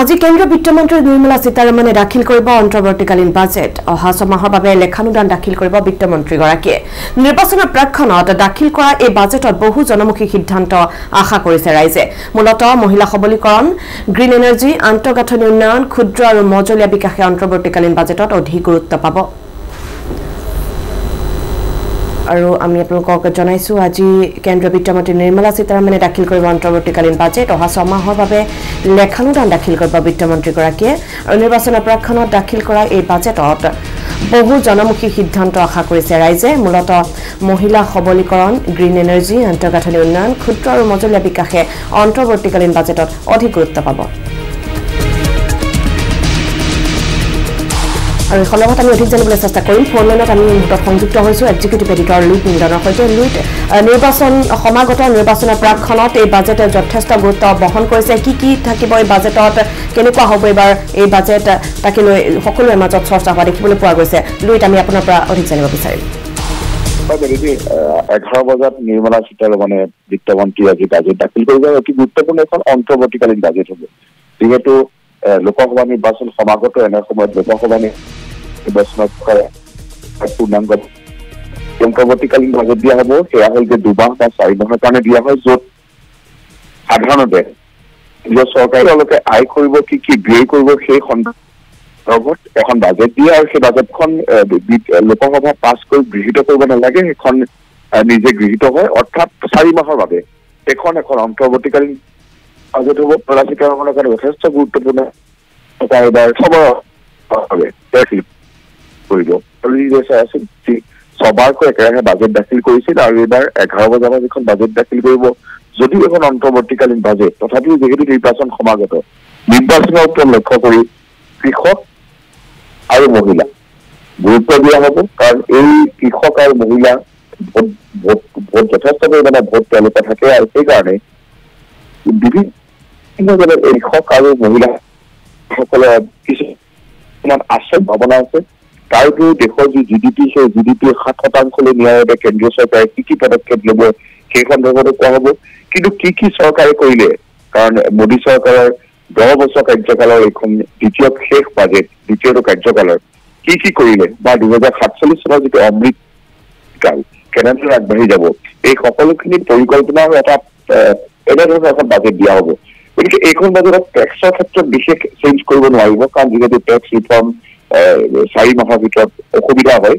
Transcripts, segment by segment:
আজি কেন্দ্ৰীয় বিত্তমন্ত্ৰী নিৰ্মলা সীতাৰমণে দাখিল কৰিব অন্তৰ্বৰ্তীকালীন বাজেট অহা ছমাহৰ বাবে লেখানুদান দাখিল কৰিব বিত্তমন্ত্ৰীগৰাকীয়ে নিৰ্বাচনৰ প্ৰাক্ষণত দাখিল কৰা এই বাজেটত বহু জনমুখী সিদ্ধান্ত আশা কৰিছে ৰাইজে মূলতঃ মহিলা সবলীকৰণ গ্ৰীণ এনাৰ্জি আন্তঃগাঁথনি উন্নয়ন ক্ষুদ্ৰ আৰু মজলীয়া বিকাশে অন্তৰ্বৰ্তীকালীন বাজেটত অধিক গুৰুত্ব পাব আৰু আমি আপোনালোকক জনাইছো আজি কেন্দ্ৰীয় বিত্তমন্ত্ৰী নিৰ্মলা সীতাৰমণে দাখিল কৰিব অন্তৰ্বৰ্তীকালীন বাজেট অহা ছমাহৰ বাবে লেখানুদান দাখিল কৰিব বিত্তমন্ত্ৰীগৰাকীয়ে আৰু নিৰ্বাচনৰ প্ৰাক্ষণত দাখিল কৰা এই বাজেটত বহু জনমুখী সিদ্ধান্ত আশা কৰিছে ৰাইজে মূলতঃ মহিলা সবলীকৰণ গ্ৰীণ এনাৰ্জি আন্তঃগাঁথনি উন্নয়ন ক্ষুদ্ৰ আৰু মজলীয়া বিকাশে অন্তৰ্বৰ্তীকালীন বাজেটত অধিক গুৰুত্ব পাব আৰু খলগত আমি অধিক জানিবলৈ চেষ্টা কৰিম ফোন লাইনত আমি মুহূৰ্তত সংযুক্ত হৈছো এক্সিকিউটিভ এডিটৰ লুইট নিন্দনৰ সৈতে লুইট সমাগত নিৰ্বাচনৰ প্ৰাক্ষণত এই বাজেটে যথেষ্ট গুৰুত্ব বহন কৰিছে কি থাকিব এই বাজেটত কেনেকুৱা হ'ব এবাৰ এই বাজেট তাকে লৈ সকলোৰে মাজত চৰ্চা হোৱা দেখিবলৈ পোৱা গৈছে লুইট আমি আপোনাৰ পৰা অধিক জানিব বিচাৰিম 11 বজাত নিৰ্মলা সীতাৰমণে বিত্তমন্ত্ৰী আজি বাজেট দাখিল কৰিব অতি গুৰুত্বপূৰ্ণ এখন অন্তৰ্বৰ্তীকালীন বাজেট হ'ব যিহেতু লোকসভা নিৰ্বাচন সমাগত এনে সময়ত লোকসভা নিৰ্বাচনত পূৰ্ণাংগ অন্তৰ্বৰ্তীকালীন বাজেট দিয়া হ'ব সেয়া হ'ল যে 2 মাহ বা 4 মাহৰ কাৰণে দিয়া হয় য'ত সাধাৰণতে নিজৰ চৰকাৰে তেওঁলোকে আয় কৰিব কি ব্যয় কৰিব সেই সন্দৰ্ভত এখন বাজেট দিয়ে আৰু সেই বাজেটখন লোকসভা পাছ কৰি গৃহীত কৰিব নালাগে সেইখন নিজে গৃহীত হয় অৰ্থাৎ 4 মাহৰ বাবে এখন অন্তৰ্বৰ্তীকালীন বাজেট হ'ব নিৰ্মলা সীতাৰমণৰ কাৰণে যথেষ্ট গুৰুত্বপূৰ্ণ এবাৰ কৰিব সবাৰকৈ একেৰাহে বাজেট দাখিল কৰিছিল আৰু এইবাৰ 11 বজাৰ এখন বাজেট দাখিল কৰিব যদিও এখন অন্তৰ্বৰ্তীকালীন বাজেট তথাপিও যিহেতু নিৰ্বাচন সমাগত নিৰ্বাচনৰ ওপৰত লক্ষ্য কৰি কৃষক আৰু মহিলা গুৰুত্ব দিয়া হ'ব কাৰণ এই কৃষক আৰু মহিলা ভোট যথেষ্ট পৰিমাণে ভোট তেওঁলোকে থাকে আৰু সেইকাৰণে বিভিন্ন কৃষক আৰু মহিলাসকলে কিছুমান আশ্চৰ্য ভাৱনা আছে তাৰ উপৰিও দেশৰ যি জিডিপি সেই জিডিপি 7% নিয়াৰ বাবে কেন্দ্ৰীয় চৰকাৰে কি পদক্ষেপ ল'ব সেই সন্দৰ্ভতো কোৱা হ'ব কিন্তু কি চৰকাৰে কৰিলে কাৰণ মোদী চৰকাৰৰ 10 বছৰ কাৰ্যকালৰ এইখন দ্বিতীয় শেষ বাজেট দ্বিতীয়টো কাৰ্যকালৰ কি কৰিলে বা 2047 চনৰ যিটো অমৃতকাল কেনেদৰে আগবাঢ়ি যাব এই সকলোখিনি পৰিকল্পনা আৰু এটা এনেধৰণৰ এখন বাজেট দিয়া হ'ব গতিকে এইখন বাজেটত টেক্সৰ ক্ষেত্ৰত বিশেষ চেঞ্জ কৰিব নোৱাৰিব কাৰণ যিহেতু টেক্স ৰিফৰ্ম 4 মাহৰ ভিতৰত অসুবিধা হয়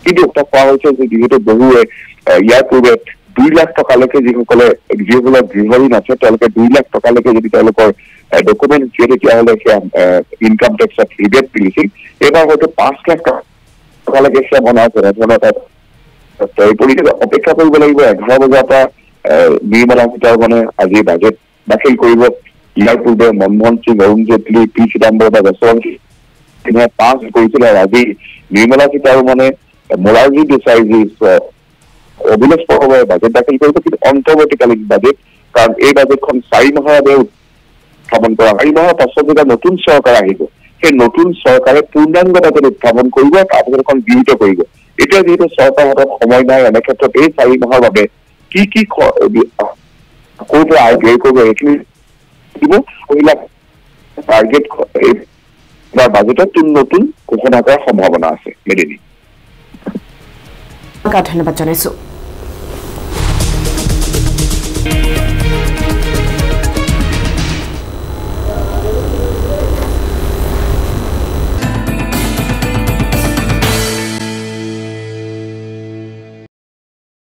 কিন্তু কোৱা হৈছে যে যিহেতু বহুৱে ইয়াৰ পূৰ্বে 2 লাখ টকালৈকে যিসকলৰ গৃহঋণ আছে তেওঁলোকে 2 লাখ টকালৈকে যদি তেওঁলোকৰ ডকুমেণ্ট দিয়ে তেতিয়াহ'লে সেয়া ইনকাম টেক্সত ৰিবেট দিছিল এইবাৰ হয়তো 5 লাখ টকালৈকে সেয়া বনোৱা তেনেধৰণৰ এটা অপেক্ষা কৰিব লাগিব 11 বজাৰ পৰা নিৰ্মলা সীতাৰমণে আজি বাজেট দাখিল কৰিব ইয়াৰ পূৰ্বে মনমোহন সিং অৰুণ জেটলী পি চিদাম্বৰম বা যশৱন্ত সিঙে পাছ কৰিছিল আৰু আজি নিৰ্মলা সীতাৰমণে মোৰাৰজী দেশাই যি অভিলেখভাৱে বাজেট দাখিল কৰিব কিন্তু অন্তৰ্বৰ্তীকালীন বাজেট কাৰণ এই বাজেটখন 4 মাহৰ বাবে উত্থাপন কৰা 4 মাহৰ পাছত যেতিয়া নতুন চৰকাৰ আহিব সেই নতুন চৰকাৰে পূৰ্ণাংগ বাজেট উত্থাপন কৰিব তাৰপিছত এখন গৃহীত কৰিব এতিয়া যিহেতু চৰকাৰৰ হাতত সময় নাই এনে ক্ষেত্ৰত এই 4 মাহৰ বাবে কি ক'ৰ পৰা আয় ব্যয় কৰিব এইখিনি দিব এইবিলাক টাৰ্গেট বাজেটত নতুন ঘোষণা কৰাৰ সম্ভাৱনা আছে মেদিনী ধন্যবাদ জনাইছো